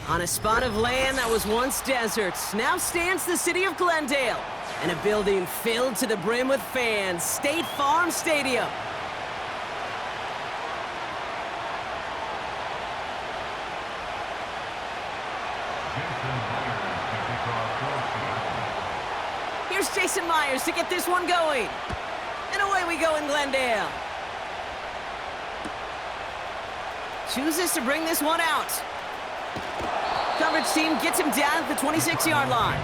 On a spot of land that was once desert, now stands the city of Glendale, and a building filled to the brim with fans, State Farm Stadium. Here's Jason Myers to get this one going. And away we go in Glendale. Chooses to bring this one out. Coverage team gets him down at the 26-yard line.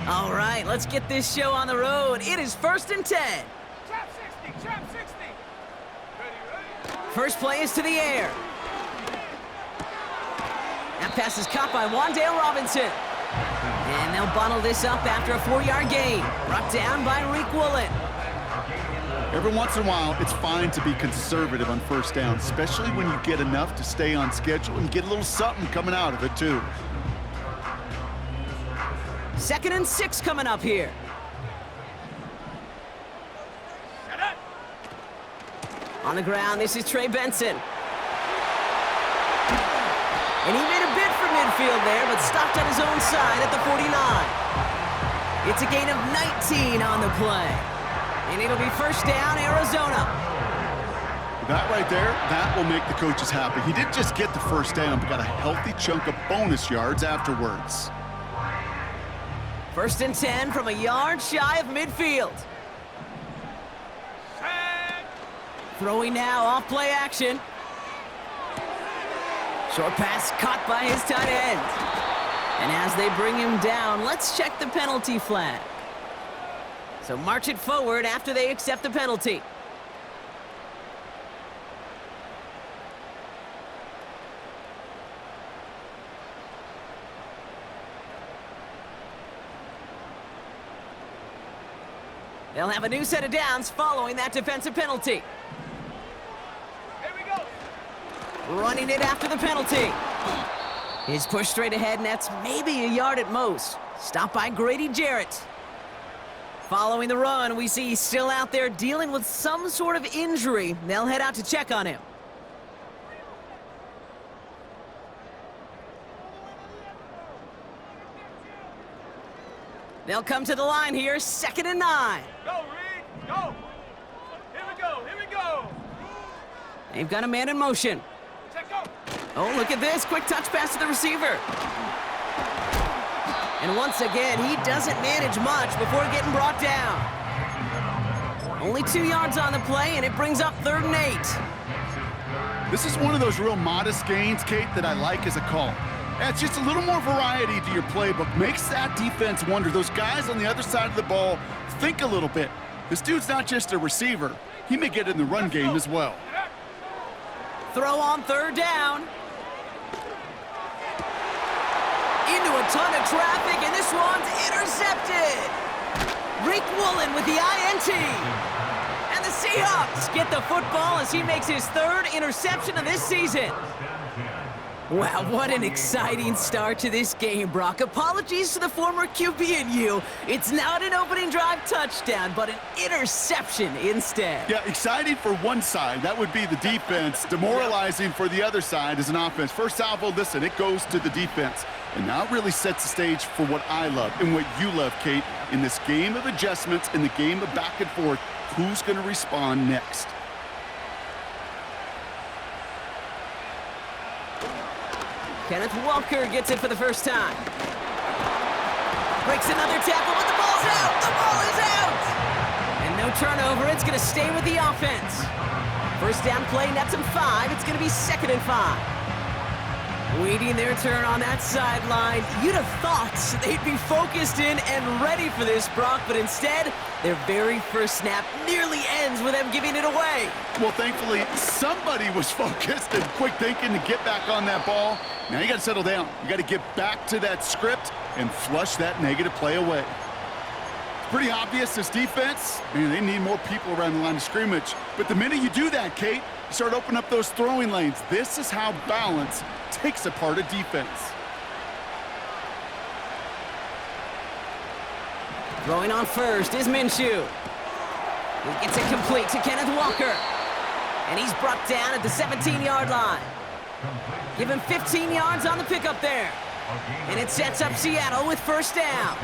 All right, let's get this show on the road. It is 1st and 10. Trap 60, trap 60. Ready. First play is to the air. That pass is caught by Wandale Robinson. And they'll bottle this up after a 4-yard gain. Brought down by Reek Woolen. Every once in a while, it's fine to be conservative on first down, especially when you get enough to stay on schedule and get a little something coming out of it, too. 2nd and 6 coming up here. On the ground, this is Trey Benson. And he made a bid for midfield there, but stopped on his own side at the 49. It's a gain of 19 on the play. And it'll be first down, Arizona. That right there, that will make the coaches happy. He didn't just get the first down, but got a healthy chunk of bonus yards afterwards. 1st and 10 from a yard shy of midfield. Throwing now, off play action. Short pass caught by his tight end. And as they bring him down, let's check the penalty flag. So march it forward after they accept the penalty. They'll have a new set of downs following that defensive penalty. Here we go. Running it after the penalty. He's pushed straight ahead, and that's maybe a yard at most. Stopped by Grady Jarrett. Following the run, we see he's still out there dealing with some sort of injury. They'll head out to check on him. They'll come to the line here, 2nd and 9. Go, Reed, go. Here we go, here we go. They've got a man in motion. Check go. Oh, look at this. Quick touch pass to the receiver. And once again, he doesn't manage much before getting brought down. Only 2 yards on the play, and it brings up 3rd and 8. This is one of those real modest gains, Kate, that I like as a call. Adds just a little more variety to your playbook. Makes that defense wonder. Those guys on the other side of the ball think a little bit. This dude's not just a receiver. He may get in the run game as well. Throw on 3rd down. Into a ton of traffic, and this one's intercepted. Reek Woolen with the INT. And the Seahawks get the football as he makes his 3rd interception of this season. Wow, what an exciting start to this game, Brock. Apologies to the former QB and you. It's not an opening drive touchdown, but an interception instead. Yeah, exciting for one side. That would be the defense. Demoralizing for the other side as an offense. First salvo, listen, it goes to the defense. And now it really sets the stage for what I love and what you love, Kate. In this game of adjustments, in the game of back and forth, who's going to respond next? Kenneth Walker gets it for the first time. Breaks another tackle, but the ball's out! The ball is out! And no turnover, it's going to stay with the offense. First down play, nets him 5. It's going to be 2nd and 5. Waiting their turn on that sideline. You'd have thought they'd be focused in and ready for this, Brock, but instead, their very first snap nearly ends with them giving it away. Well, thankfully, somebody was focused and quick thinking to get back on that ball. Now you got to settle down. You got to get back to that script and flush that negative play away. It's pretty obvious this defense, man, they need more people around the line of scrimmage. But the minute you do that, Kate, you start opening up those throwing lanes. This is how balance takes apart a defense. Throwing on first is Minshew. He gets it complete to Kenneth Walker. And he's brought down at the 17-yard line. Give him 15 yards on the pickup there. And it sets up Seattle with first down.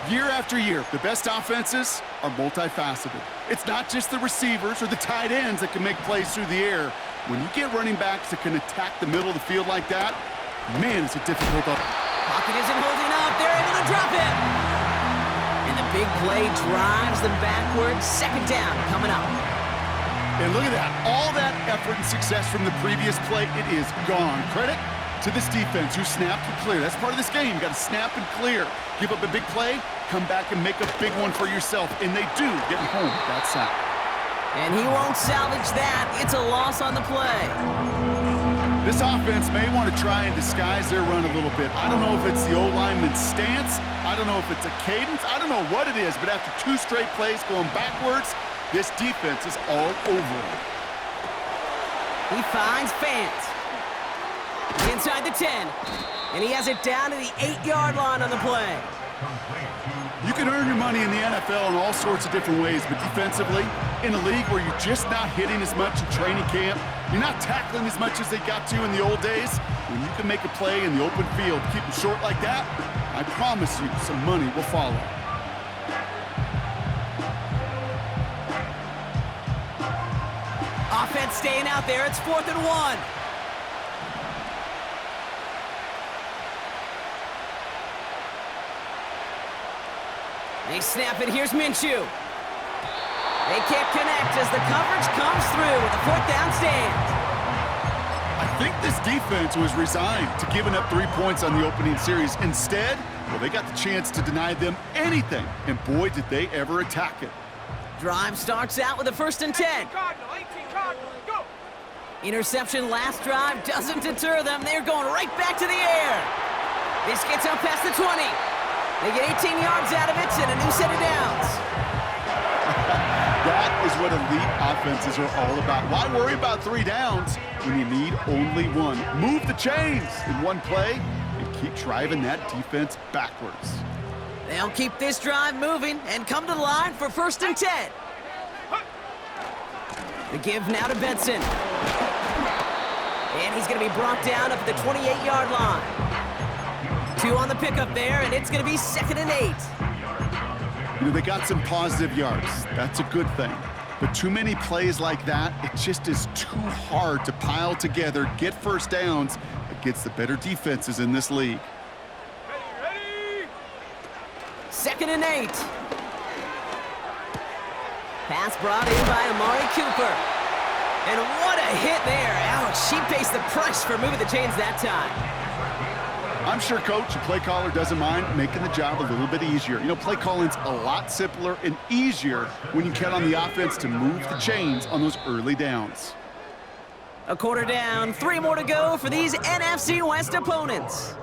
Year after year, the best offenses are multifaceted. It's not just the receivers or the tight ends that can make plays through the air. When you get running backs that can attack the middle of the field like that, man, it's a difficult Pocket isn't holding up. They're able to drop it. And the big play drives them backwards. Second down coming up. And look at that. All that effort and success from the previous play, it is gone. Credit to this defense who snapped and clear. That's part of this game. You got to snap and clear. Give up a big play, come back and make a big one for yourself. And they do, getting home with that sack. And he won't salvage that. It's a loss on the play. This offense may want to try and disguise their run a little bit. I don't know if it's the O-lineman's stance. I don't know if it's a cadence. I don't know what it is, but after 2 straight plays going backwards, this defense is all over it. He finds Fant. Inside the 10. And he has it down to the 8-yard line on the play. You can earn your money in the NFL in all sorts of different ways, but defensively, in a league where you're just not hitting as much in training camp, you're not tackling as much as they got to in the old days, when you can make a play in the open field, keep them short like that, I promise you some money will follow. Offense staying out there. It's 4th and 1. They snap it. Here's Minshew. They can't connect as the coverage comes through with a 4th down stand. I think this defense was resigned to giving up 3 points on the opening series. Instead, well, they got the chance to deny them anything, and boy, did they ever attack it. Drive starts out with a 1st and 10. 18 Cardinals, go! Interception last drive doesn't deter them. They're going right back to the air. This gets up past the 20. They get 18 yards out of it and a new set of downs. That is what elite offenses are all about. Why worry about 3 downs when you need only 1? Move the chains in one play and keep driving that defense backwards. They'll keep this drive moving and come to the line for 1st and 10. The give now to Benson. And he's going to be brought down up at the 28-yard line. 2 on the pickup there, and it's going to be 2nd and 8. You know, they got some positive yards. That's a good thing. But too many plays like that, it just is too hard to pile together, get first downs against the better defenses in this league. Ready! 2nd and 8. Pass brought in by Amari Cooper. And what a hit there. Ouch, she pays the price for moving the chains that time. I'm sure coach, the play caller, doesn't mind making the job a little bit easier. You know, play calling's a lot simpler and easier when you count on the offense to move the chains on those early downs. A quarter down, 3 more to go for these NFC West opponents.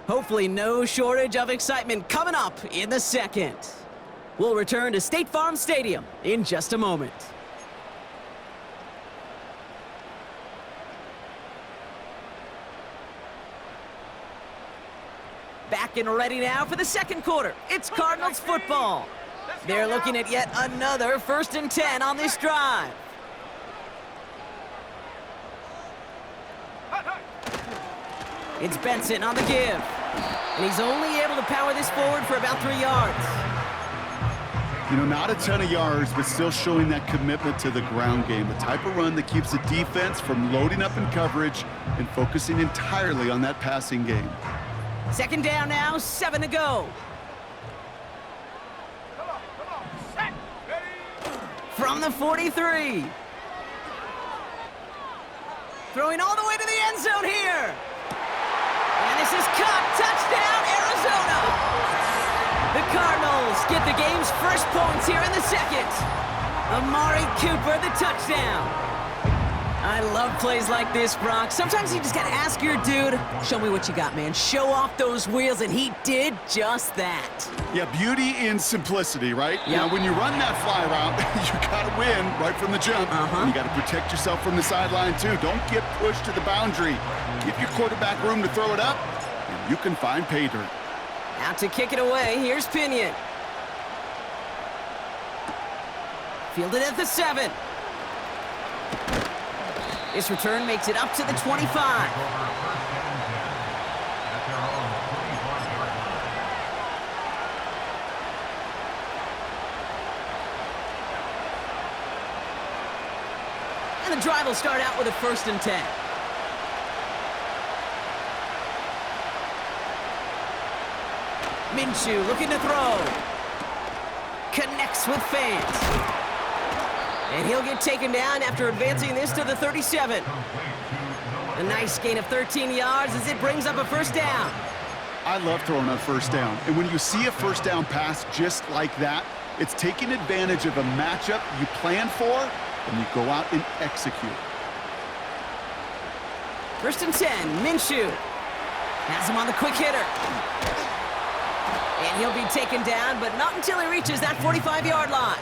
Hopefully no shortage of excitement coming up in the second. We'll return to State Farm Stadium in just a moment. Back and ready now for the second quarter. It's Cardinals football. They're looking at yet another 1st and 10 on this drive. It's Benson on the give. And he's only able to power this forward for about 3 yards. You know, not a ton of yards, but still showing that commitment to the ground game. The type of run that keeps the defense from loading up in coverage and focusing entirely on that passing game. 2nd down now, 7 to go. Come on, set! Ready! From the 43. Throwing all the way to the end zone here. And this is caught. Touchdown, Arizona. The Cardinals get the game's first points here in the second. Amari Cooper, the touchdown. I love plays like this, Brock. Sometimes you just gotta ask your dude, show me what you got, man. Show off those wheels, and he did just that. Yeah, beauty in simplicity, right? Yep. Now, when you run that fly route, you gotta win right from the jump. And you gotta protect yourself from the sideline, too. Don't get pushed to the boundary. Give your quarterback room to throw it up, and you can find pay dirt. Out to kick it away, here's Pinion. Fielded at the 7. This return makes it up to the 25. And the drive will start out with a 1st and 10. Minshew looking to throw. Connects with fans. And he'll get taken down after advancing this to the 37. A nice gain of 13 yards as it brings up a 1st down. I love throwing on 1st down. And when you see a 1st down pass just like that, it's taking advantage of a matchup you plan for, and you go out and execute. 1st and 10, Minshew. Has him on the quick hitter. And he'll be taken down, but not until he reaches that 45-yard line.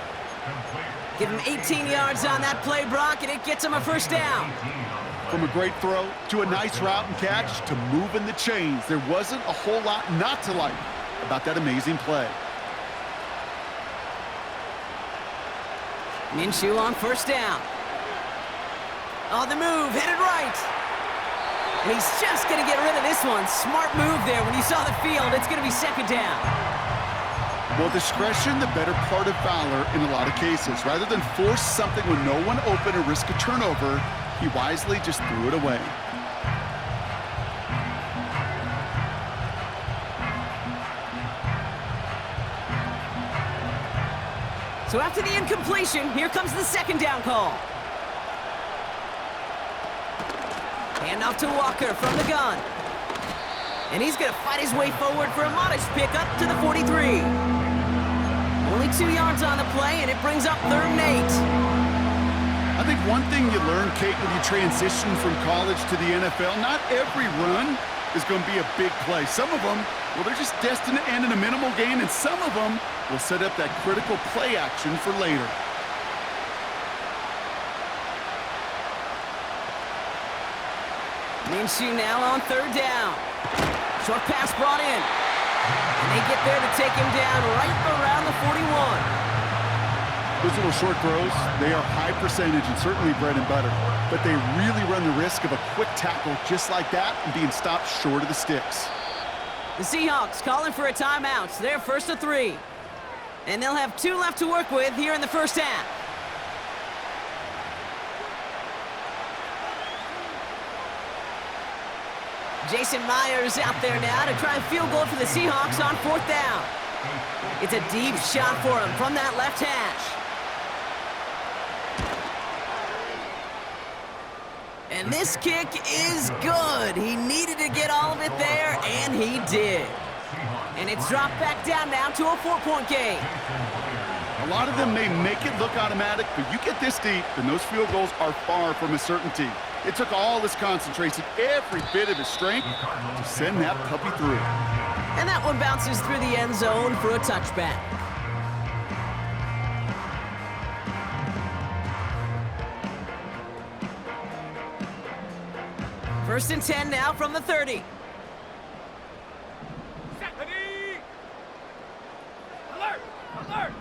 Give him 18 yards on that play, Brock, and it gets him a 1st down. From a great throw to a nice route and catch to moving the chains, there wasn't a whole lot not to like about that amazing play. Minshew on 1st down. On the move, headed right. And he's just going to get rid of this one. Smart move there. When you saw the field, it's going to be 2nd down. Well, discretion, the better part of valor in a lot of cases. Rather than force something with no one open or risk a turnover, he wisely just threw it away. So after the incompletion, here comes the 2nd down call. Hand off to Walker from the gun. And he's going to fight his way forward for a modest pickup to the 43. Only 2 yards on the play, and it brings up 3rd and 8. I think one thing you learn, Kate, when you transition from college to the NFL, not every run is going to be a big play. Some of them, well, they're just destined to end in a minimal gain, and some of them will set up that critical play action for later. Minshew now on 3rd down. Short pass brought in. And they get there to take him down right around the 41. Those little short throws, they are high percentage and certainly bread and butter. But they really run the risk of a quick tackle just like that and being stopped short of the sticks. The Seahawks calling for a timeout. They're 1st and 3. And they'll have 2 left to work with here in the 1st half. Jason Myers out there now to try a field goal for the Seahawks on 4th down. It's a deep shot for him from that left hash. And this kick is good. He needed to get all of it there, and he did. And it's dropped back down now to a 4-point game. A lot of them may make it look automatic, but you get this deep, and those field goals are far from a certainty. It took all his concentration, every bit of his strength, to send that puppy through. And that one bounces through the end zone for a touchback. First and 10 now from the 30. Alert! Alert!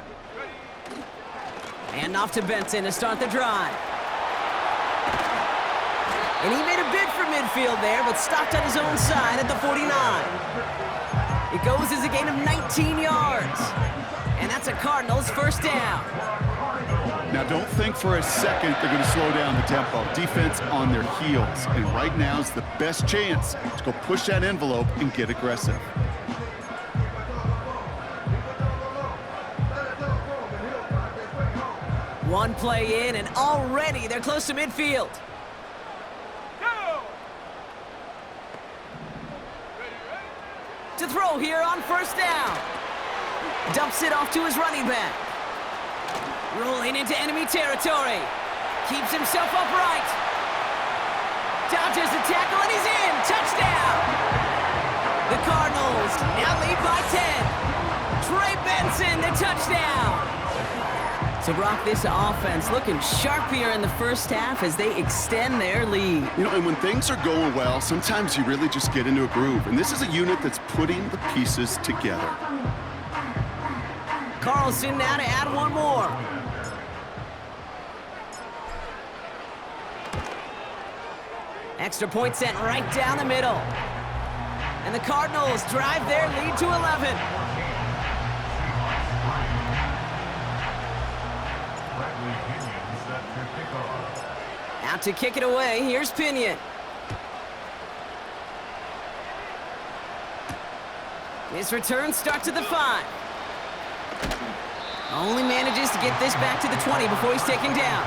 And off to Benson to start the drive. And he made a bid for midfield there, but stopped on his own side at the 49. It goes as a gain of 19 yards. And that's a Cardinals 1st down. Now, don't think for a second they're going to slow down the tempo. Defense on their heels. And right now is the best chance to go push that envelope and get aggressive. One play in, and already they're close to midfield. To throw here on 1st down. Dumps it off to his running back. Rolling into enemy territory. Keeps himself upright. Dodges the tackle, and he's in. Touchdown. The Cardinals now lead by 10. Trey Benson, the touchdown. So, Brock, this offense looking sharp here in the 1st half as they extend their lead. You know, and when things are going well, sometimes you really just get into a groove. And this is a unit that's putting the pieces together. Carlson now to add one more. Extra point sent right down the middle. And the Cardinals drive their lead to 11. Out to kick it away, here's Pinion. His return starts at the 5. Only manages to get this back to the 20 before he's taken down.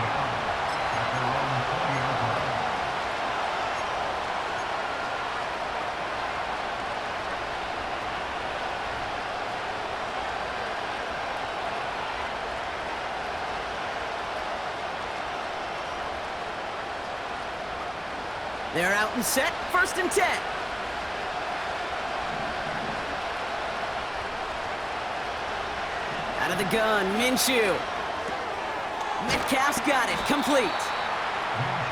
They're out and set, 1st and 10. Out of the gun, Minshew. Metcalf's got it, complete.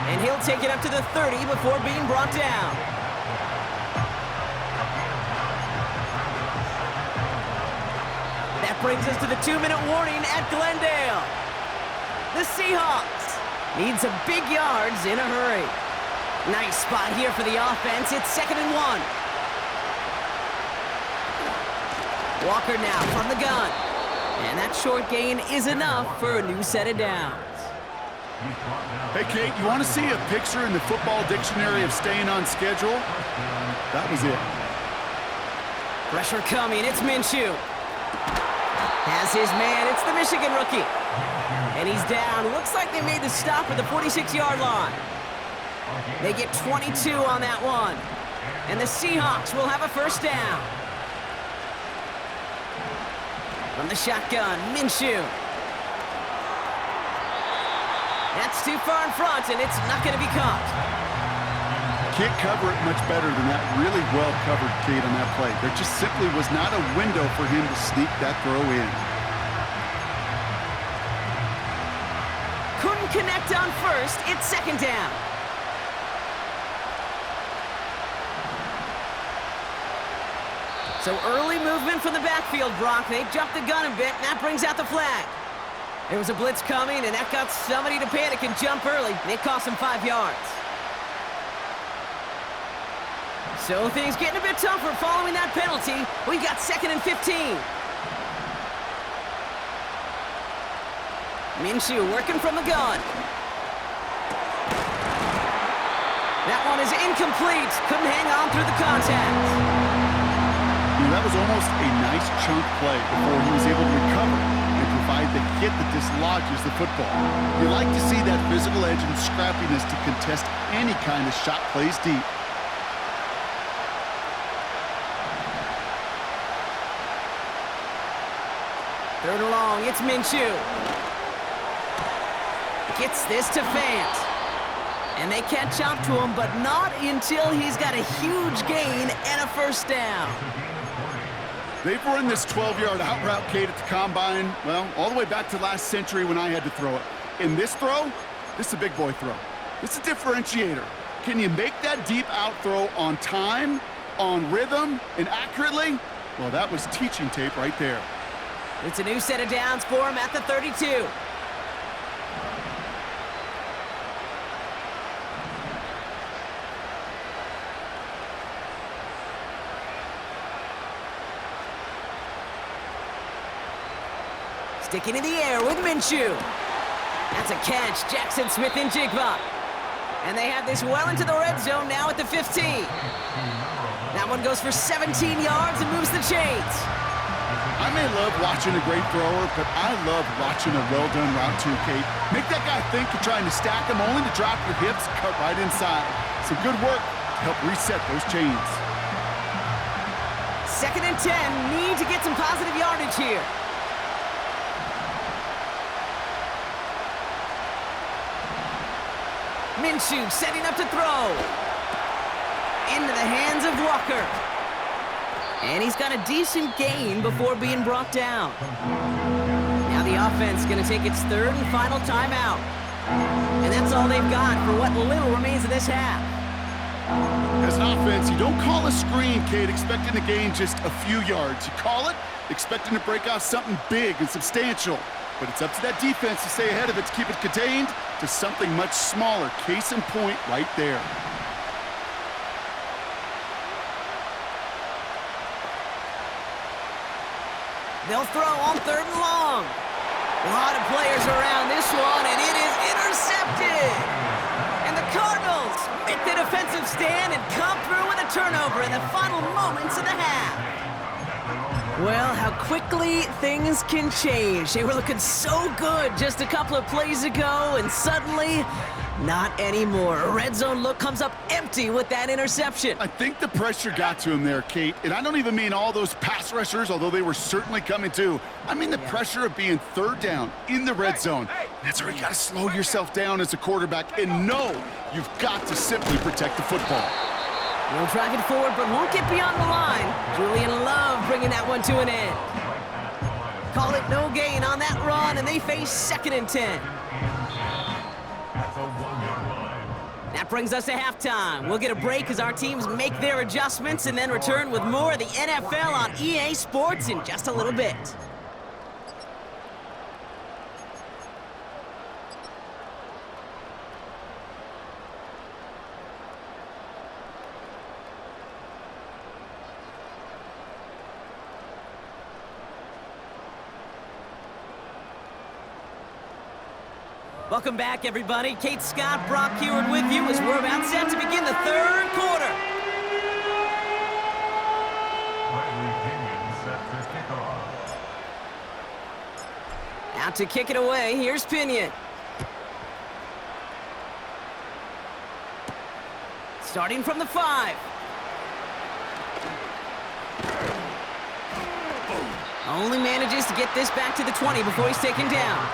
And he'll take it up to the 30 before being brought down. That brings us to the 2-minute warning at Glendale. The Seahawks need some big yards in a hurry. Nice spot here for the offense. It's 2nd and 1. Walker now from the gun. And that short gain is enough for a new set of downs. Hey, Kate, you want to see a picture in the football dictionary of staying on schedule? That was it. Pressure coming. It's Minshew. Has his man. It's the Michigan rookie. And he's down. Looks like they made the stop at the 46-yard line. They get 22 on that one. And the Seahawks will have a 1st down. From the shotgun, Minshew. That's too far in front, and it's not going to be caught. Can't cover it much better than that. Really well covered, Kate, on that play. There just simply was not a window for him to sneak that throw in. Couldn't connect on 1st. It's 2nd down. So early movement from the backfield, Brock. They jumped the gun a bit, and that brings out the flag. There was a blitz coming, and that got somebody to panic and jump early. It cost him 5 yards. So things getting a bit tougher following that penalty. We got 2nd and 15. Minshew working from the gun. That one is incomplete. Couldn't hang on through the contact. That was almost a nice chunk play before he was able to recover and provide the hit that dislodges the football. You like to see that physical edge and scrappiness to contest any kind of shot plays deep. Third and long, it's Minshew. Gets this to Fant. And they catch up to him, but not until he's got a huge gain and a 1st down. They've run this 12-yard out route, Kate, at the combine, well, all the way back to last century when I had to throw it. In this throw, this is a big boy throw. This is a differentiator. Can you make that deep out throw on time, on rhythm, and accurately? Well, that was teaching tape right there. It's a new set of downs for him at the 32. Sticking in the air with Minshew. That's a catch. Jackson Smith and Jigba. And they have this well into the red zone now at the 15. That one goes for 17 yards and moves the chains. I may love watching a great thrower, but I love watching a well-done route too, Kate. Make that guy think you're trying to stack him, only to drop your hips, cut right inside. Some good work to help reset those chains. 2nd and 10. Need to get some positive yardage here. Minshew setting up to throw. Into the hands of Walker. And he's got a decent gain before being brought down. Now the offense going to take its 3rd and final timeout. And that's all they've got for what little remains of this half. As an offense, you don't call a screen, Kate, expecting to gain just a few yards. You call it expecting to break out something big and substantial. But it's up to that defense to stay ahead of it, to keep it contained to something much smaller. Case in point right there. They'll throw on 3rd and long. A lot of players around this one, and it is intercepted. And the Cardinals make the defensive stand and come through with a turnover in the final moments of the half. Well, how quickly things can change. They were looking so good just a couple of plays ago, and suddenly, not anymore. A red zone look comes up empty with that interception. I think the pressure got to him there, Kate. And I don't even mean all those pass rushers, although they were certainly coming too. I mean the pressure of being 3rd down in the red zone. That's where you got to slow yourself down as a quarterback and know you've got to simply protect the football. He'll drive it forward, but won't get beyond the line. Julian Love bringing that one to an end. Call it no gain on that run, and they face 2nd and 10. That brings us to halftime. We'll get a break as our teams make their adjustments and then return with more of the NFL on EA Sports in just a little bit. Welcome back, everybody. Kate Scott, Brock Heward with you as we're about set to begin the 3rd quarter. Out to kick it away, here's Pinion. Starting from the 5. Only manages to get this back to the 20 before he's taken down.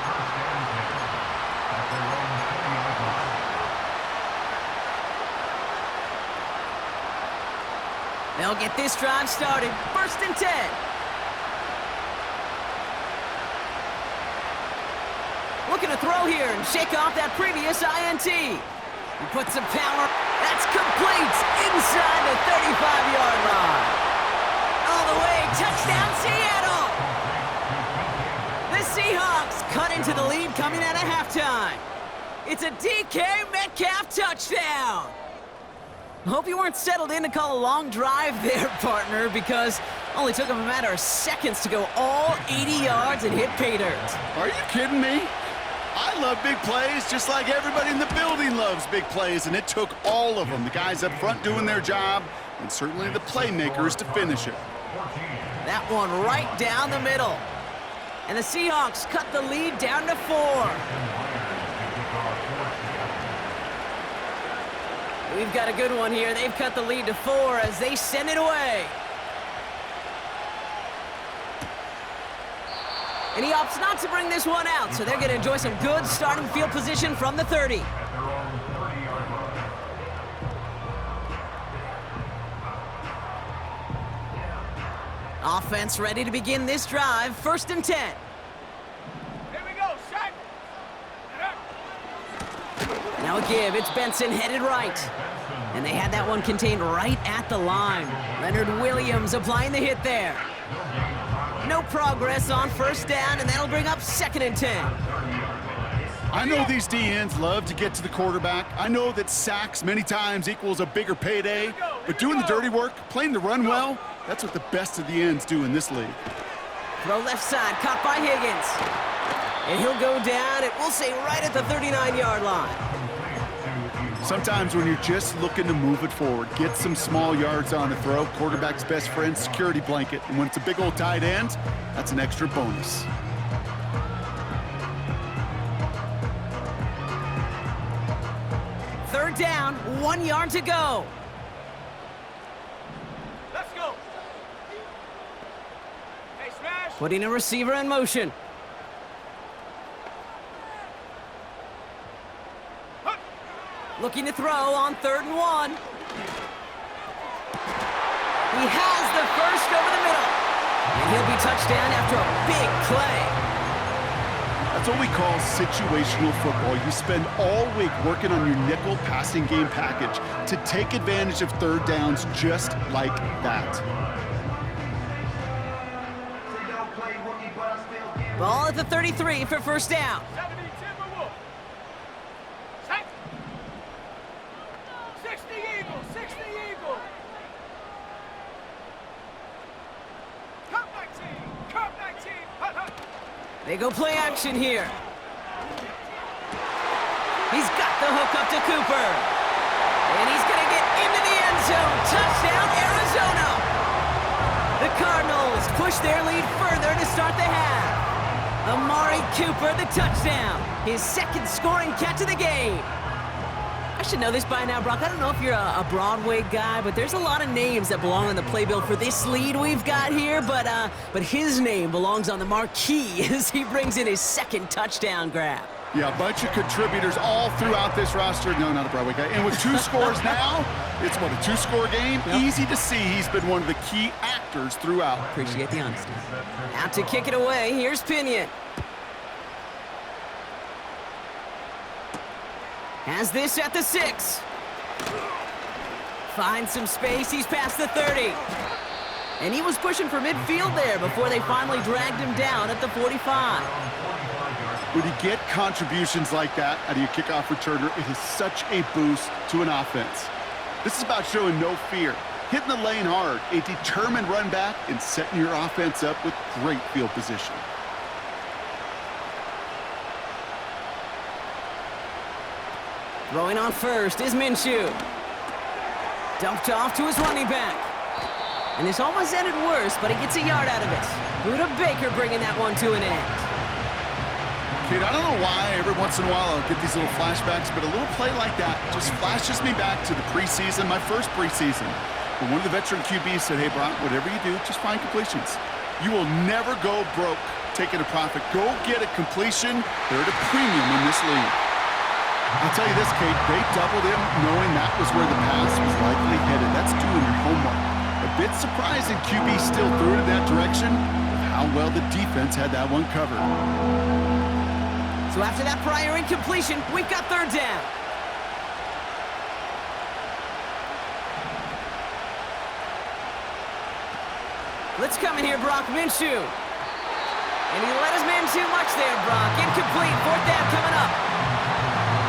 They'll get this drive started. 1st and 10. Looking to throw here and shake off that previous INT. He puts some power. That's complete inside the 35-yard line. All the way, touchdown Seattle. The Seahawks cut into the lead coming out of halftime. It's a DK Metcalf touchdown. Hope you weren't settled in to call a long drive there, partner, because only took him a matter of seconds to go all 80 yards and hit pay dirt. Are you kidding me? I love big plays just like everybody in the building loves big plays, and it took all of them. The guys up front doing their job, and certainly the playmakers to finish it. That one right down the middle. And the Seahawks cut the lead down to 4. We've got a good one here. They've cut the lead to 4 as they send it away. And he opts not to bring this one out, so they're going to enjoy some good starting field position from the 30. Offense ready to begin this drive. 1st and 10. Here we go, set. Now a give. It's Benson headed right. And they had that one contained right at the line. Leonard Williams applying the hit there. No progress on 1st down, and that'll bring up 2nd and 10. I know these DNs love to get to the quarterback. I know that sacks many times equals a bigger payday, but doing the dirty work, playing the run well, that's what the best of the ends do in this league. Throw left side, caught by Higgins. And he'll go down, and we'll say right at the 39-yard line. Sometimes when you're just looking to move it forward, get some small yards on the throw, quarterback's best friend, security blanket. And when it's a big old tight end, that's an extra bonus. Third down, 1 yard to go. Let's go. Hey, smash. Putting a receiver in motion. Looking to throw on 3rd and 1. He has the first over the middle. And he'll be touchdown after a big play. That's what we call situational football. You spend all week working on your nickel passing game package to take advantage of 3rd downs just like that. Ball at the 33 for 1st down. 70 Timberwolves. Set. 60 Eagles. 60 Eagles. Come 19. Come 19. They go play action here. He's got the hook up to Cooper. And he's going to get into the end zone. Touchdown, Arizona. The Cardinals push their lead further to start the half. Amari Cooper, the touchdown. His second scoring catch of the game. I should know this by now, Brock. I don't know if you're a Broadway guy, but there's a lot of names that belong on the playbill for this lead we've got here, but his name belongs on the marquee as he brings in his second touchdown grab. Yeah, a bunch of contributors all throughout this roster. No, not a Broadway guy. And with 2 scores now, it's what, a 2-score game? Yep. Easy to see he's been one of the key actors throughout. Appreciate the honesty. Out to kick it away, here's Pinion. Has this at the 6. Finds some space, he's past the 30. And he was pushing for midfield there before they finally dragged him down at the 45. When you get contributions like that out of your kickoff returner, it is such a boost to an offense. This is about showing no fear, hitting the lane hard, a determined run back, and setting your offense up with great field position. Throwing on first is Minshew. Dumped off to his running back. And this almost ended worse, but he gets a yard out of it. Buda Baker bringing that one to an end. Kid, I don't know why every once in a while I'll get these little flashbacks, but a little play like that just flashes me back to the preseason, my first preseason. When one of the veteran QBs said, hey, Brock, whatever you do, just find completions. You will never go broke taking a profit. Go get a completion. They're at a premium in this league. I'll tell you this, Kate, they doubled him knowing that was where the pass was likely headed. That's doing your homework. A bit surprising QB still threw it in that direction with how well the defense had that one covered. So after that prior incompletion, we've got third down. Let's come in here, Brock Minshew. And he let his man too much there, Brock. Incomplete, fourth down coming up.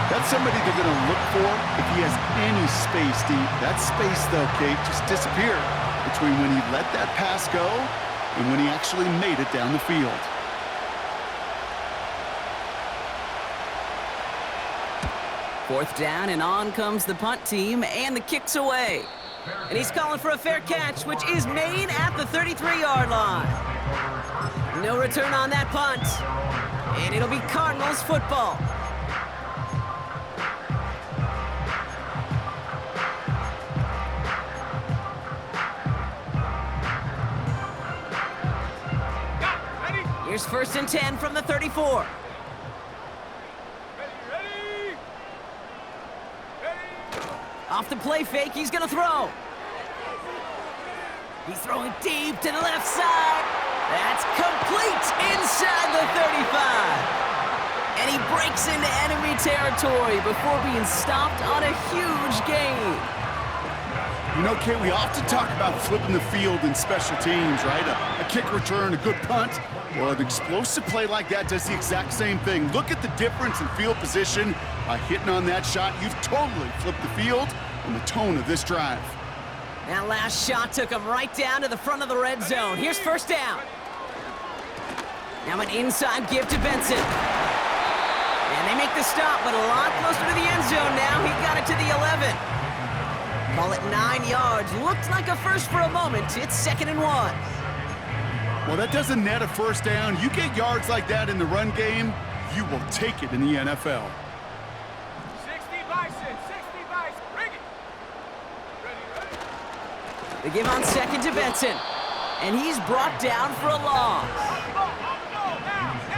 That's somebody they're going to look for if he has any space deep. That space, though, Kate, just disappeared between when he let that pass go and when he actually made it down the field. Fourth down, and on comes the punt team, and the kick's away. And he's calling for a fair catch, which is made at the 33-yard line. No return on that punt, and it'll be Cardinals football. Here's first and 10 from the 34. Off the play fake, he's gonna throw. He's throwing deep to the left side. That's complete inside the 35. And he breaks into enemy territory before being stopped on a huge gain. You know, Kate, we often talk about flipping the field in special teams, right? A kick return, a good punt. Well, an explosive play like that does the exact same thing. Look at the difference in field position. By hitting on that shot, you've totally flipped the field and the tone of this drive. That last shot took him right down to the front of the red zone. Here's first down. Now an inside give to Benson. And they make the stop, but a lot closer to the end zone now. He got it to the 11. Call it 9 yards. Looked like a first for a moment. It's 2nd and 1. Well, that doesn't net a first down. You get yards like that in the run game, you will take it in the NFL. 60 Bison, 60 Bison, bring it. Ready. They give on second to Benson. And he's brought down for a loss.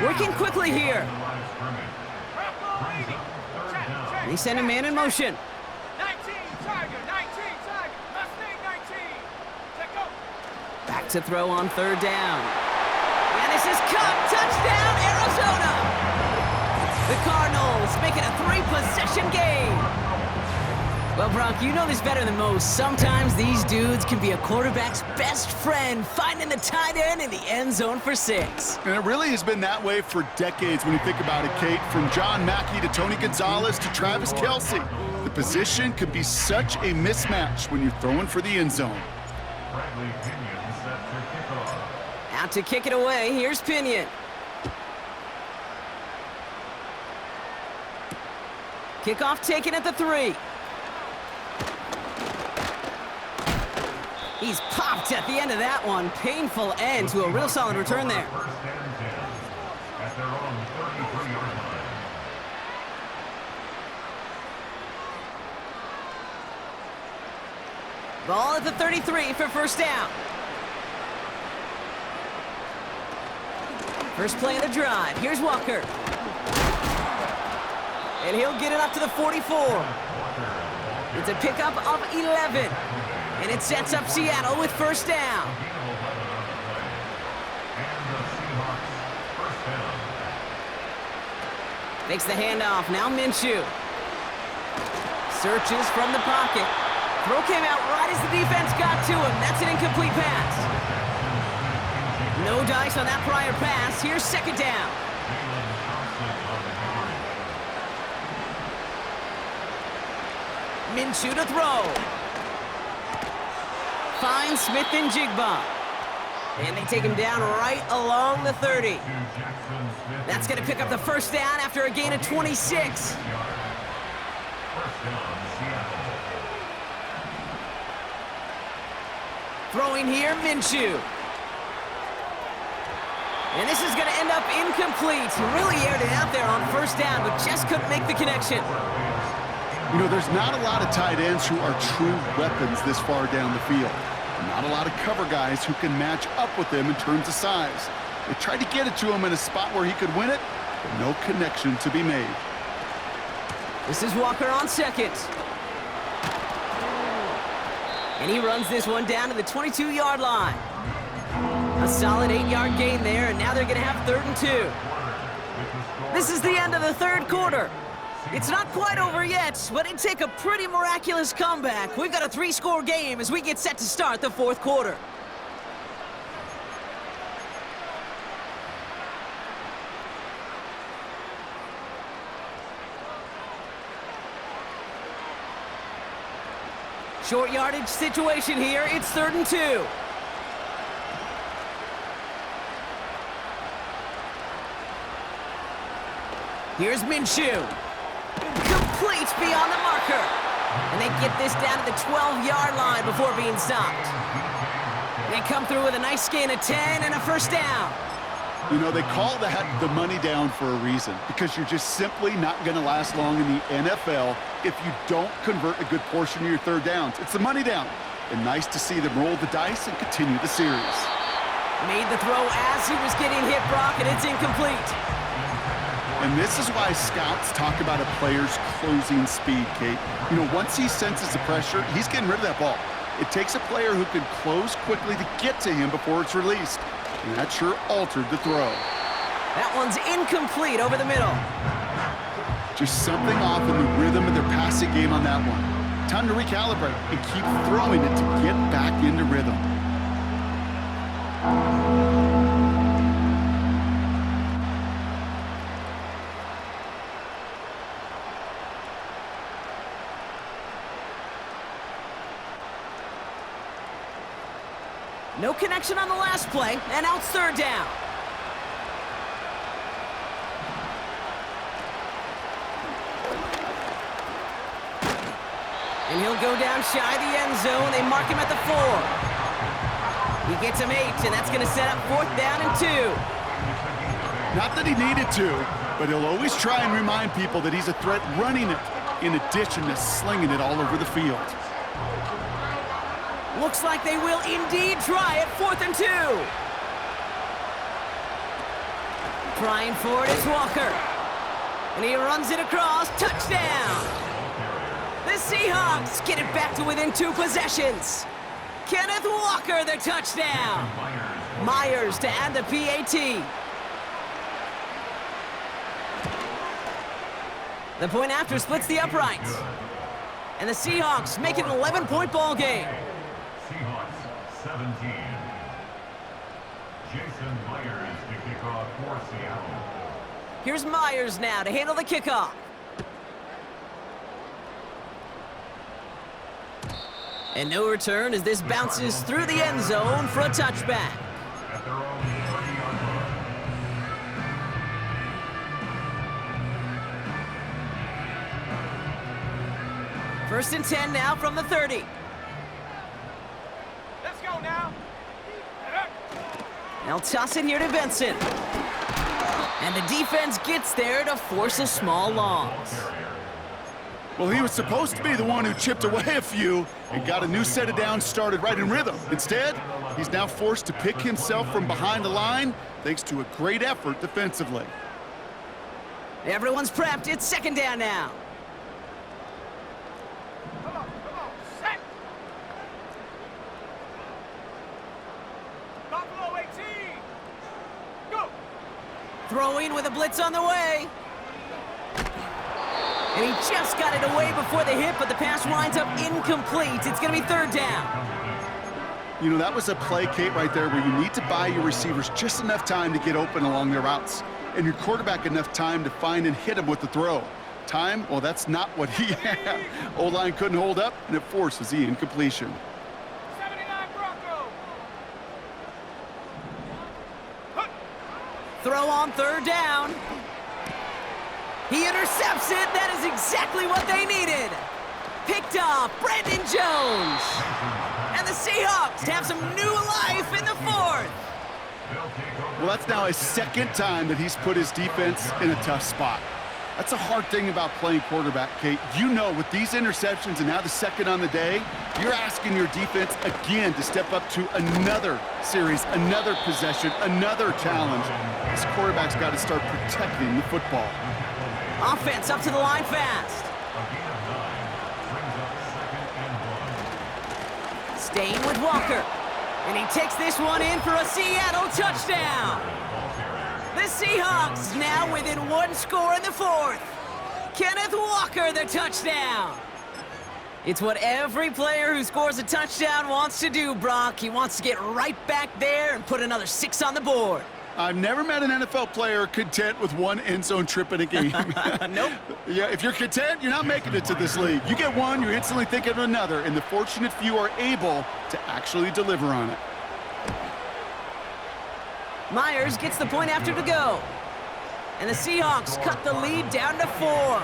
Working quickly here. They send a man in motion. 19 Tiger, Mustang 19. Let go. Back to throw on third down. And this is caught. Touchdown, Arizona! The Cardinals make it a 3-possession game. Well, Brock, you know this better than most. Sometimes these dudes can be a quarterback's best friend, finding the tight end in the end zone for 6. And it really has been that way for decades when you think about it, Kate. From John Mackey to Tony Gonzalez to Travis Kelce. The position could be such a mismatch when you're throwing for the end zone. Out to kick it away, here's Pinion. Kickoff taken at the 3. He's popped at the end of that one. Painful end to a real solid return there. First and 10 at their own 33-yard line. Ball at the 33 for first down. First play of the drive. Here's Walker. And he'll get it up to the 44. It's a pickup of 11. And it sets up Seattle with first down. Makes the handoff. Now Minshew. Searches from the pocket. Throw came out right as the defense got to him. That's an incomplete pass. No dice on that prior pass. Here's second down. Minshew to throw. Finds Smith and Jigba. And they take him down right along the 30. That's going to pick up the first down after a gain of 26. Throwing here, Minshew. And this is going to end up incomplete. Really aired it out there on first down, but just couldn't make the connection. You know, there's not a lot of tight ends who are true weapons this far down the field. Not a lot of cover guys who can match up with them in terms of size. They tried to get it to him in a spot where he could win it, but no connection to be made. This is Walker on second. And he runs this one down to the 22-yard line. A solid 8-yard gain there, and now they're going to have 3rd and 2. This is the end of the third quarter. It's not quite over yet, but it'd take a pretty miraculous comeback. We've got a 3-score game as we get set to start the fourth quarter. Short yardage situation here. It's 3rd and 2. Here's Minshew. Complete beyond the marker. And they get this down to the 12-yard line before being stopped. They come through with a nice gain of 10 and a first down. You know, they call that the money down for a reason, because you're just simply not going to last long in the NFL if you don't convert a good portion of your third downs. It's the money down. And nice to see them roll the dice and continue the series. Made the throw as he was getting hit, Brock, and it's incomplete. And this is why scouts talk about a player's closing speed, Kate. You know, once he senses the pressure, he's getting rid of that ball. It takes a player who can close quickly to get to him before it's released. And that sure altered the throw. That one's incomplete over the middle. Just something off in the rhythm of their passing game on that one. Time to recalibrate and keep throwing it to get back into rhythm. No connection on the last play, and now it's 3rd down. And he'll go down shy of the end zone. They mark him at the 4. He gets him 8, and that's going to set up 4th down and 2. Not that he needed to, but he'll always try and remind people that he's a threat running it, in addition to slinging it all over the field. Looks like they will indeed try it. 4th and 2. Trying for it is Walker. And he runs it across. Touchdown. The Seahawks get it back to within 2 possessions. Kenneth Walker, the touchdown. Myers to add the PAT. The point after splits the uprights. And the Seahawks make it an 11-point ball game. Seahawks 17. Jason Myers to kick off for Seattle. Here's Myers now to handle the kickoff. And no return as this bounces through the end zone for a touchback. At their own 30-yard line. First and 10 now from the 30. Let's go now. They'll toss it here to Benson. And the defense gets there to force a small loss. Well, he was supposed to be the one who chipped away a few and got a new set of downs started right in rhythm. Instead, he's now forced to pick himself from behind the line thanks to a great effort defensively. Everyone's prepped. It's second down now. Come on, set. Buffalo 18. Go. Throwing with a blitz on the way. And he just got it away before the hit, but the pass winds up incomplete. It's going to be third down. You know, that was a play, Kate, right there where you need to buy your receivers just enough time to get open along their routes, and your quarterback enough time to find and hit him with the throw. Time, well, that's not what he had. O-line couldn't hold up, and it forces the incompletion. 79 Bronco. Throw on third down. He intercepts it. That is exactly what they needed. Picked off Brandon Jones. And the Seahawks have some new life in the fourth. Well, that's now his second time that he's put his defense in a tough spot. That's a hard thing about playing quarterback, Kate. You know, with these interceptions and now the second on the day, you're asking your defense again to step up to another series, another possession, another challenge. This quarterback's got to start protecting the football. Offense up to the line fast. Staying with Walker. And he takes this one in for a Seattle touchdown. The Seahawks now within one score in the fourth. Kenneth Walker, the touchdown. It's what every player who scores a touchdown wants to do, Brock. He wants to get right back there and put another 6 on the board. I've never met an NFL player content with one end zone trip in a game. Nope. Yeah, if you're content, you're not making it to this league. You get one, you're instantly thinking of another, and the fortunate few are able to actually deliver on it. Myers gets the point after to go. And the Seahawks cut the lead down to 4.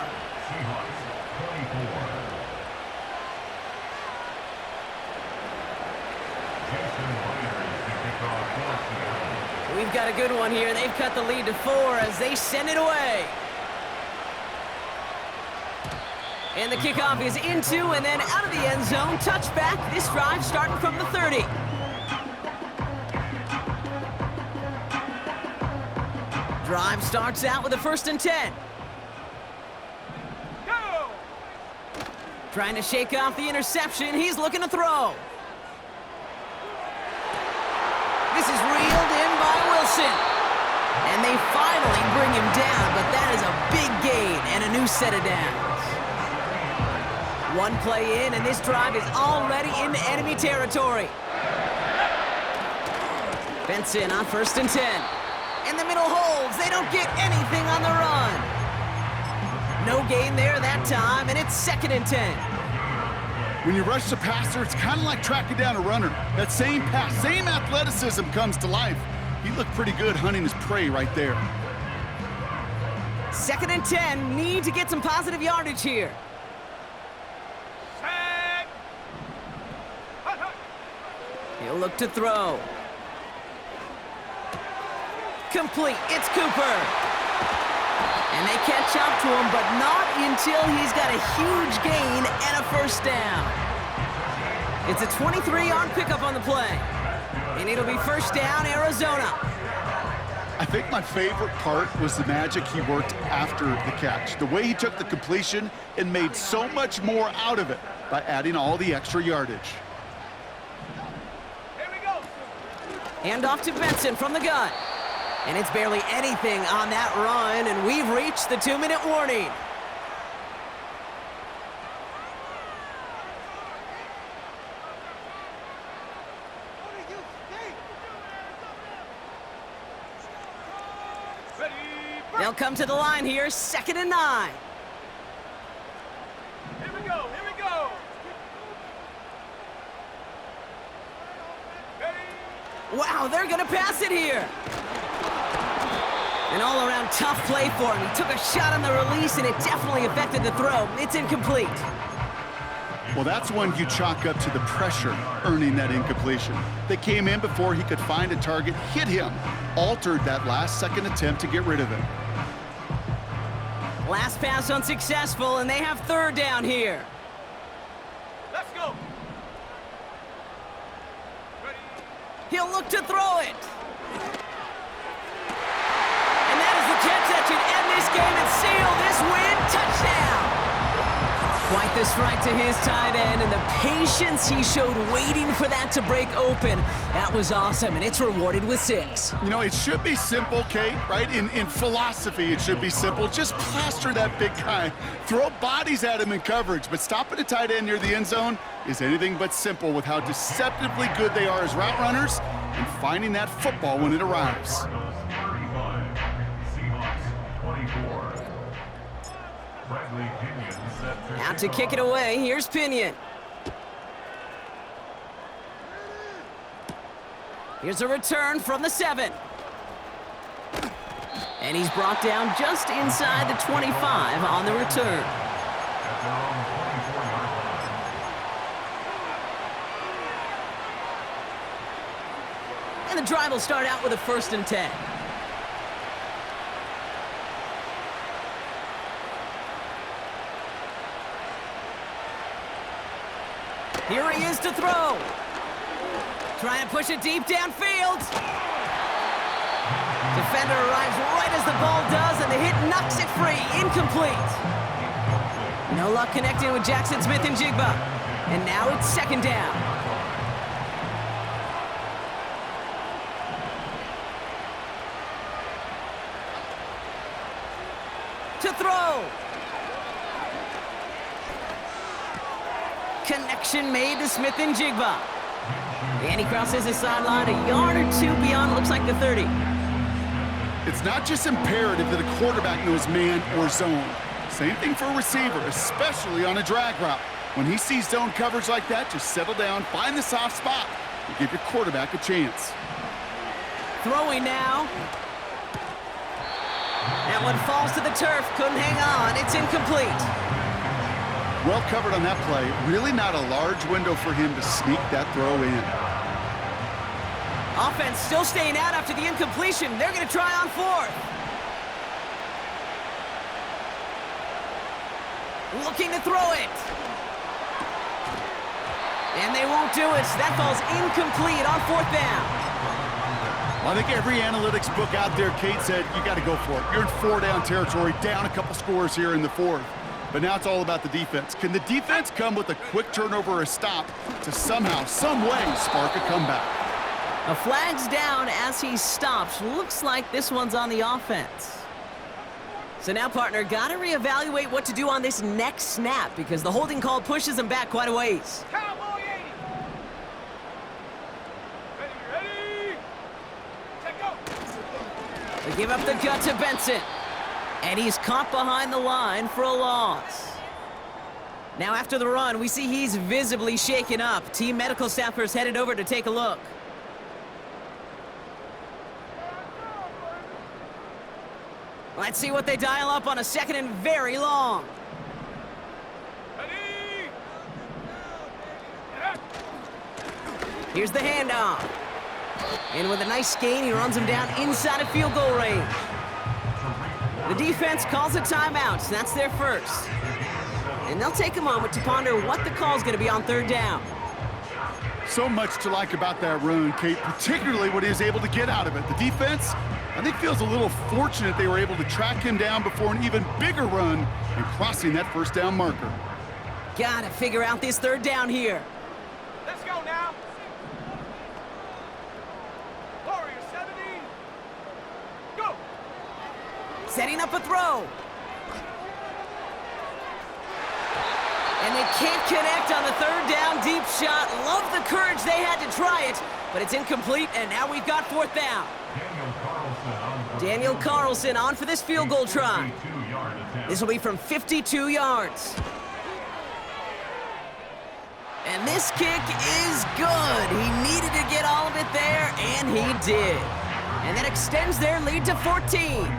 We've got a good one here. They've cut the lead to 4 as they send it away. And the kickoff is into and then out of the end zone. Touchback. This drive starting from the 30. Drive starts out with a first and 10. Go. Trying to shake off the interception. He's looking to throw. This is reeled in by Wilson. And they finally bring him down, but that is a big gain and a new set of downs. One play in, and this drive is already into enemy territory. Benson on first and 10. And the middle holds. They don't get anything on the run. No gain there that time, and it's second and 10. When you rush the passer, it's kind of like tracking down a runner. That same pass, same athleticism comes to life. He looked pretty good hunting his prey right there. Second and 10, need to get some positive yardage here. Set. He'll look to throw. Complete, it's Cooper. And they catch up to him, but not until he's got a huge gain and a first down. It's a 23-yard pickup on the play. And it'll be first down, Arizona. I think my favorite part was the magic he worked after the catch. The way he took the completion and made so much more out of it by adding all the extra yardage. Here we go. Hand off to Benson from the gun. And it's barely anything on that run, and we've reached the 2-minute warning. Ready. They'll come to the line here, second and 9. Here we go. Here we go. Ready. Wow, they're going to pass it here. An all-around tough play for him. He took a shot on the release, and it definitely affected the throw. It's incomplete. Well, that's one you chalk up to the pressure earning that incompletion. They came in before he could find a target, hit him, altered that last-second attempt to get rid of him. Last pass unsuccessful, and they have third down here. Let's go. Ready. He'll look to throw it. And that is the catch that should end this game and seal this win. Touchdown! Quite the strike to his tight end, and the patience he showed waiting for that to break open. That was awesome, and it's rewarded with 6. You know, it should be simple, Kate, right? In philosophy, it should be simple. Just plaster that big guy. Throw bodies at him in coverage, but stopping a tight end near the end zone is anything but simple with how deceptively good they are as route runners and finding that football when it arrives. Out to kick it away, here's Pinion. Here's a return from the 7. And he's brought down just inside the 25 on the return. And the drive will start out with a 1st and 10. Here he is to throw. Trying to push it deep downfield. Defender arrives right as the ball does, and the hit knocks it free. Incomplete. No luck connecting with Jackson Smith and Jigba. And now it's 2nd down. To throw. Connection made to Smith and Jigba. And he crosses the sideline a yard or 2 beyond, looks like the 30. It's not just imperative that a quarterback knows man or zone. Same thing for a receiver, especially on a drag route. When he sees zone coverage like that, just settle down, find the soft spot, and give your quarterback a chance. Throwing now. That one falls to the turf, couldn't hang on, it's incomplete. Well covered on that play. Really not a large window for him to sneak that throw in. Offense still staying out after the incompletion. They're going to try on 4th. Looking to throw it. And they won't do it. That falls incomplete on 4th down. Well, I think every analytics book out there, Kate, said you got to go for it. You're in 4-down territory, down a couple scores here in the 4th. But now it's all about the defense. Can the defense come with a quick turnover or a stop to somehow, some way, spark a comeback? A flag's down as he stops. Looks like this one's on the offense. So now, partner, got to reevaluate what to do on this next snap because the holding call pushes him back quite a ways. Cowboy 80. Ready. Take go. They give up the gut to Benson. And he's caught behind the line for a loss. Now after the run, we see he's visibly shaken up. Team medical staffers headed over to take a look. Let's see what they dial up on a 2nd and very long. Ready. Here's the handoff. And with a nice gain, he runs him down inside of field goal range. The defense calls a timeout. That's their 1st. And they'll take a moment to ponder what the call is going to be on 3rd down. So much to like about that run, Kate, particularly what he was able to get out of it. The defense, I think, feels a little fortunate they were able to track him down before an even bigger run and crossing that 1st down marker. Gotta figure out this 3rd down here. Let's go now. Warrior 70. Go. Setting up a throw. And they can't connect on the 3rd down deep shot. Love the courage they had to try it, but it's incomplete, and now we've got 4th down. Daniel Carlson on for this field goal try. This will be from 52 yards. And this kick is good. He needed to get all of it there, and he did. And that extends their lead to 14.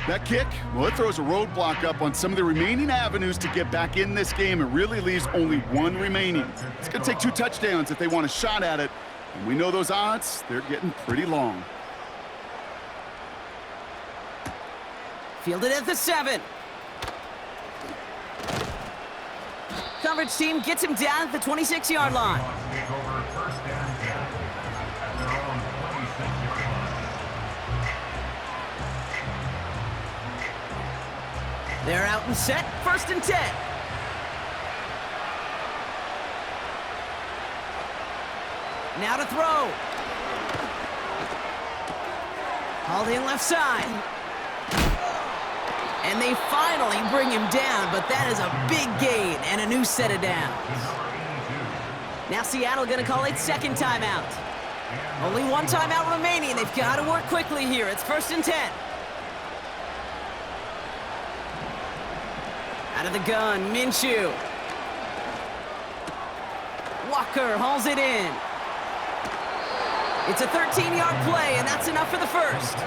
That kick, well, it throws a roadblock up on some of the remaining avenues to get back in this game. It really leaves only one remaining. It's going to take 2 touchdowns if they want a shot at it. And we know those odds, they're getting pretty long. Fielded at the 7. Coverage team gets him down at the 26-yard line. They're out and set, 1st and 10. Now to throw. Hauled in left side. And they finally bring him down, but that is a big gain and a new set of downs. Now Seattle gonna call it 2nd timeout. Only 1 timeout remaining. They've got to work quickly here. It's 1st and 10. Out of the gun, Minshew. Walker hauls it in. It's a 13-yard play, and that's enough for the first.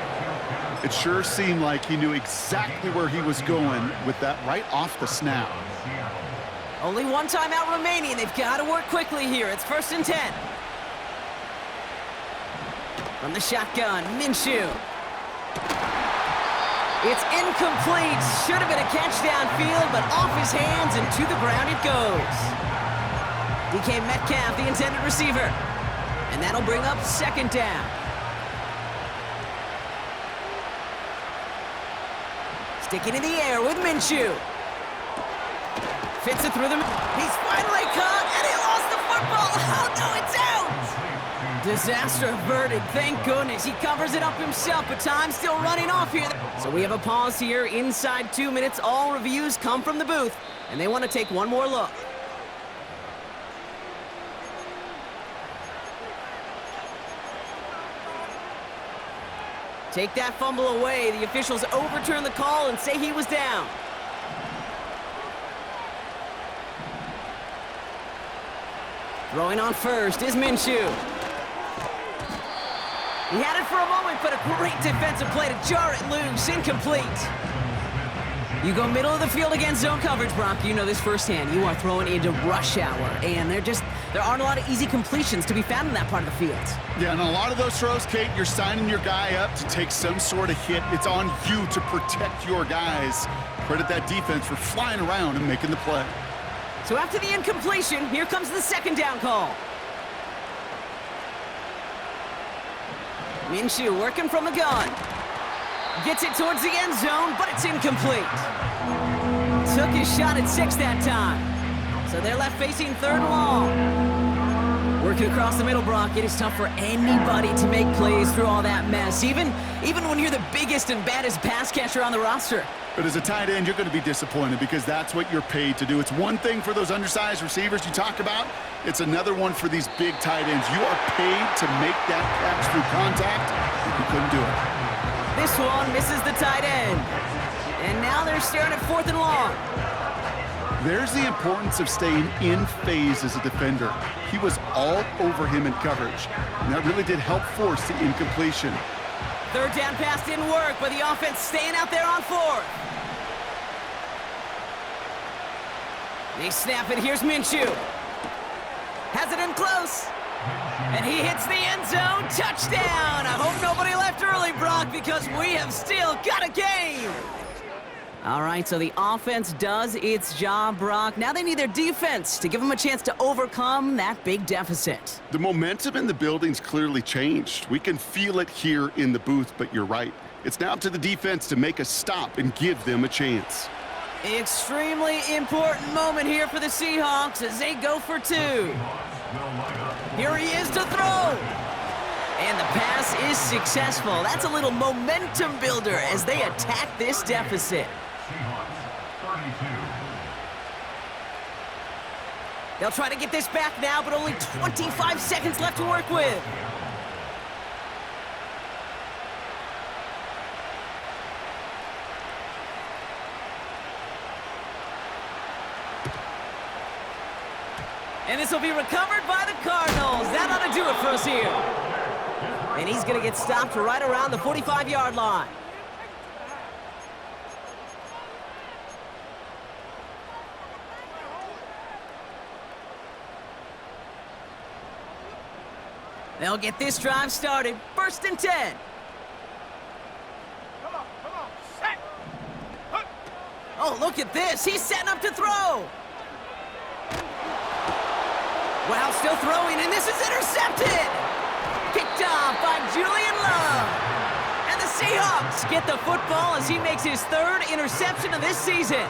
It sure seemed like he knew exactly where he was going with that right off the snap. Only 1 timeout remaining. They've got to work quickly here. It's 1st and 10. From the shotgun, Minshew. It's incomplete. Should have been a catch downfield, but off his hands and to the ground it goes. DK Metcalf, the intended receiver. And that'll bring up 2nd down. Sticking in the air with Minshew. Fits it through them. He's finally caught, and he lost the football. Oh, no, it's out! Disaster averted, thank goodness. He covers it up himself, but time's still running off here. So we have a pause here inside 2 minutes. All reviews come from the booth, and they want to take one more look. Take that fumble away. The officials overturn the call and say he was down. Throwing on first is Minshew. He had it for a moment, but a great defensive play to jar it loose. Incomplete. You go middle of the field against zone coverage, Brock. You know this firsthand. You are throwing into rush hour, and there aren't a lot of easy completions to be found in that part of the field. Yeah, and a lot of those throws, Kate, you're signing your guy up to take some sort of hit. It's on you to protect your guys. Credit that defense for flying around and making the play. So after the incompletion, here comes the 2nd down call. Minshew working from the gun. Gets it towards the end zone, but it's incomplete. Took his shot at 6 that time. So they're left facing 3rd and long. Working across the middle, Brock, it is tough for anybody to make plays through all that mess, even when you're the biggest and baddest pass catcher on the roster. But as a tight end, you're going to be disappointed because that's what you're paid to do. It's one thing for those undersized receivers you talk about. It's another one for these big tight ends. You are paid to make that catch through contact, and you couldn't do it. This one misses the tight end. And now they're staring at 4th and long. There's the importance of staying in phase as a defender. He was all over him in coverage, and that really did help force the incompletion. 3rd down pass didn't work, but the offense staying out there on 4th. They snap it. Here's Minshew. Has it in close. And he hits the end zone. Touchdown. I hope nobody left early, Brock, because we have still got a game. All right, so the offense does its job, Brock. Now they need their defense to give them a chance to overcome that big deficit. The momentum in the building's clearly changed. We can feel it here in the booth, but you're right. It's now up to the defense to make a stop and give them a chance. Extremely important moment here for the Seahawks as they go for 2. Here he is to throw. And the pass is successful. That's a little momentum builder as they attack this deficit. They'll try to get this back now, but only 25 seconds left to work with. And this will be recovered by the Cardinals. That ought to do it for us here. And he's going to get stopped right around the 45-yard line. They'll get this drive started. 1st and 10. Come on, set. Hook. Oh, look at this. He's setting up to throw. Wow, still throwing, and this is intercepted. Picked off by Julian Love. And the Seahawks get the football as he makes his 3rd interception of this season.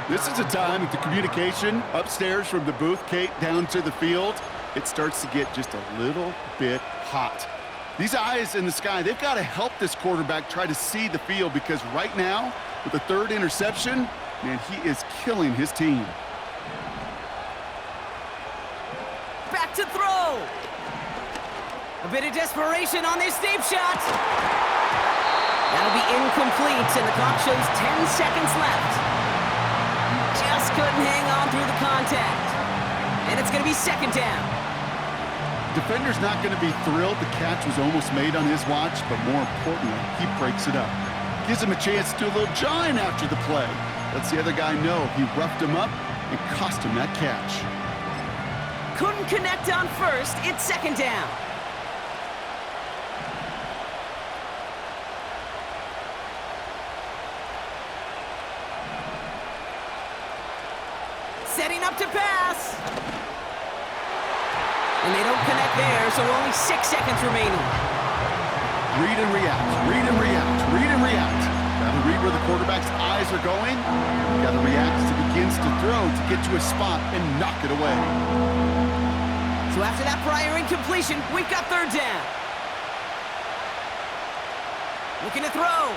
This is a time that the communication upstairs from the booth, Kate, down to the field, it starts to get just a little bit hot. These eyes in the sky, they've got to help this quarterback try to see the field, because right now, with the 3rd interception, man, he is killing his team. Back to throw. A bit of desperation on this deep shot. That'll be incomplete, and the clock shows 10 seconds left. Just couldn't hang on through the contact. And it's going to be 2nd down. Defender's not going to be thrilled the catch was almost made on his watch, but more importantly, he breaks it up. Gives him a chance to do a little jawing after the play. Lets the other guy know he roughed him up and cost him that catch. Couldn't connect on 1st. It's 2nd down. Setting up to pass. And they don't connect there, so only 6 seconds remaining. Read and react, read and react, read and react. Gotta read where the quarterback's eyes are going. You gotta react as he begins to throw to get to a spot and knock it away. So after that prior incompletion, we've got 3rd down. Looking to throw.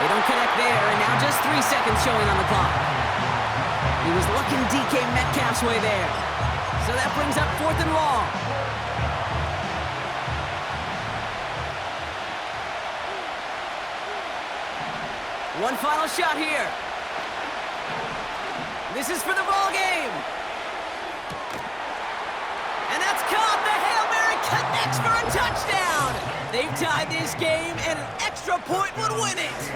They don't connect there, and now just 3 seconds showing on the clock. He was looking DK Metcalf's way there. So that brings up 4th and long. One final shot here. This is for the ball game. And that's caught. The Hail Mary connects for a touchdown. They've tied this game, and an extra point would win it.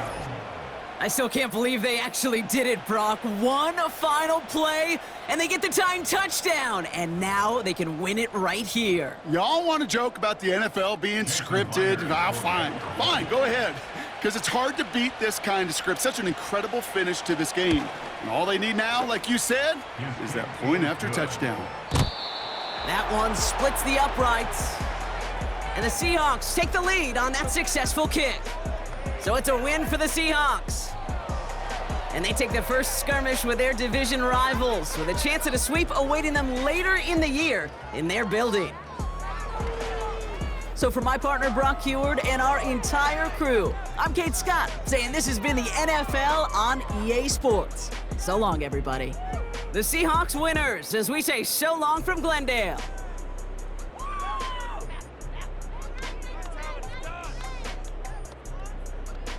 I still can't believe they actually did it, Brock. One final play, and they get the tying touchdown. And now they can win it right here. Y'all want to joke about the NFL being scripted? Ah, fine. Fine, go ahead. Because it's hard to beat this kind of script. Such an incredible finish to this game. And all they need now, like you said, is that point after touchdown. That one splits the uprights. And the Seahawks take the lead on that successful kick. So it's a win for the Seahawks. And they take the first skirmish with their division rivals, with a chance at a sweep awaiting them later in the year in their building. So for my partner Brock Heward and our entire crew, I'm Kate Scott, saying this has been the NFL on EA Sports. So long, everybody. The Seahawks winners, as we say so long from Glendale.